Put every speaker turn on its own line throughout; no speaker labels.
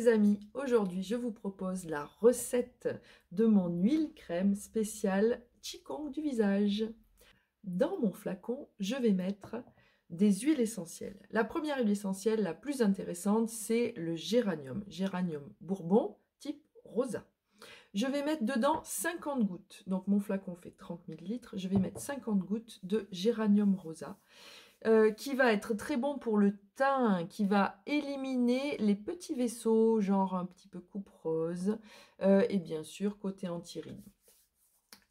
amis, aujourd'hui je vous propose la recette de mon huile crème spéciale Qigong du visage. Dans mon flacon, je vais mettre des huiles essentielles. La première huile essentielle, la plus intéressante, c'est le géranium. Géranium bourbon type rosa. Je vais mettre dedans 50 gouttes. Donc mon flacon fait 30 ml. Je vais mettre 50 gouttes de géranium rosa. Qui va être très bon pour le teint, qui va éliminer les petits vaisseaux, genre un petit peu coupe rose, et bien sûr côté anti-rides.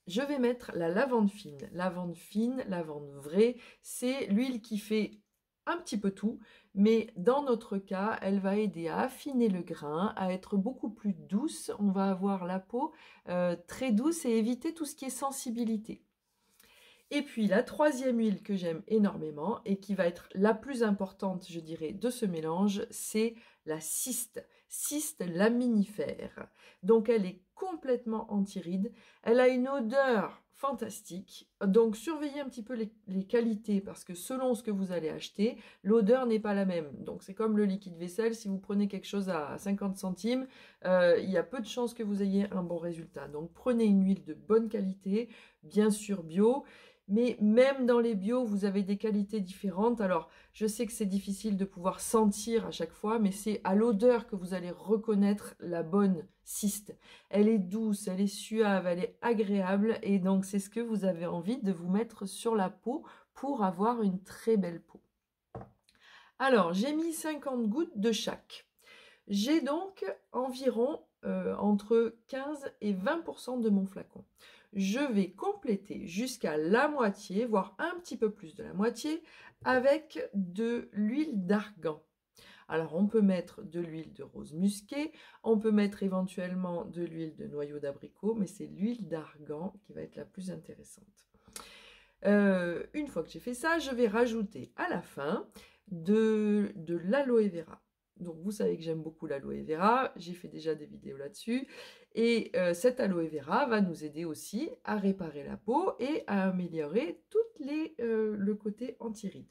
Je vais mettre la lavande fine, lavande vraie, c'est l'huile qui fait un petit peu tout, mais dans notre cas, elle va aider à affiner le grain, à être beaucoup plus douce, on va avoir la peau très douce et éviter tout ce qui est sensibilité. Et puis la troisième huile que j'aime énormément et qui va être la plus importante, je dirais, de ce mélange, c'est la Ciste laminifère. Donc elle est complètement anti-rides. Elle a une odeur fantastique. Donc surveillez un petit peu les qualités parce que selon ce que vous allez acheter, l'odeur n'est pas la même. Donc c'est comme le liquide vaisselle, si vous prenez quelque chose à 50 centimes, il y a peu de chances que vous ayez un bon résultat. Donc prenez une huile de bonne qualité, bien sûr bio. Mais même dans les bio, vous avez des qualités différentes. Alors, je sais que c'est difficile de pouvoir sentir à chaque fois, mais c'est à l'odeur que vous allez reconnaître la bonne Ciste. Elle est douce, elle est suave, elle est agréable. Et donc, c'est ce que vous avez envie de vous mettre sur la peau pour avoir une très belle peau. Alors, j'ai mis 50 gouttes de chaque. J'ai donc environ entre 15 et 20% de mon flacon. Je vais compléter jusqu'à la moitié, voire un petit peu plus de la moitié, avec de l'huile d'argan. Alors, on peut mettre de l'huile de rose musquée, on peut mettre éventuellement de l'huile de noyau d'abricot, mais c'est l'huile d'argan qui va être la plus intéressante. Une fois que j'ai fait ça, je vais rajouter à la fin de l'aloe vera. Donc vous savez que j'aime beaucoup l'aloe vera, j'ai fait déjà des vidéos là-dessus. Et cette aloe vera va nous aider aussi à réparer la peau et à améliorer le côté anti-rides.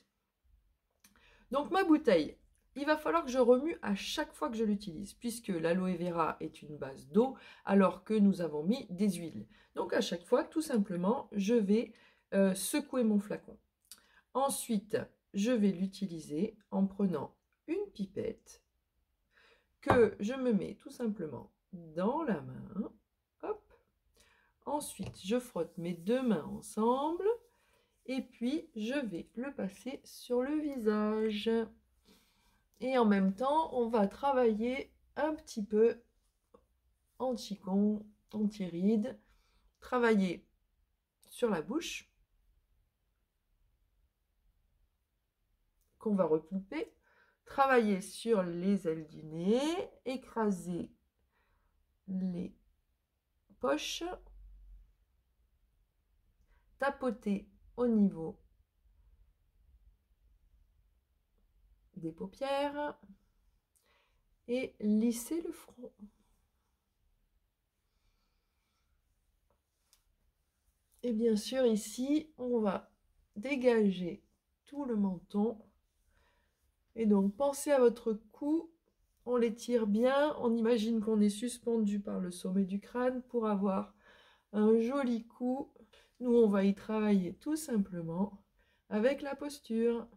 Donc ma bouteille, il va falloir que je remue à chaque fois que je l'utilise, puisque l'aloe vera est une base d'eau, alors que nous avons mis des huiles. Donc à chaque fois, tout simplement, je vais secouer mon flacon. Ensuite, je vais l'utiliser en prenant une pipette que je me mets tout simplement dans la main. Hop. Ensuite, je frotte mes deux mains ensemble et puis je vais le passer sur le visage. Et en même temps, on va travailler un petit peu anti-Qigong, anti-rides, travailler sur la bouche qu'on va repulper, travailler sur les ailes du nez, écraser les poches, tapoter au niveau des paupières et lisser le front. Et bien sûr, ici, on va dégager tout le menton. Et donc, pensez à votre cou. On l'étire bien. On imagine qu'on est suspendu par le sommet du crâne pour avoir un joli cou. Nous, on va y travailler tout simplement avec la posture.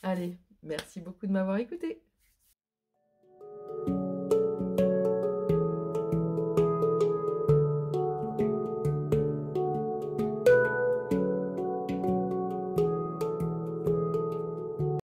Allez, merci beaucoup de m'avoir écouté.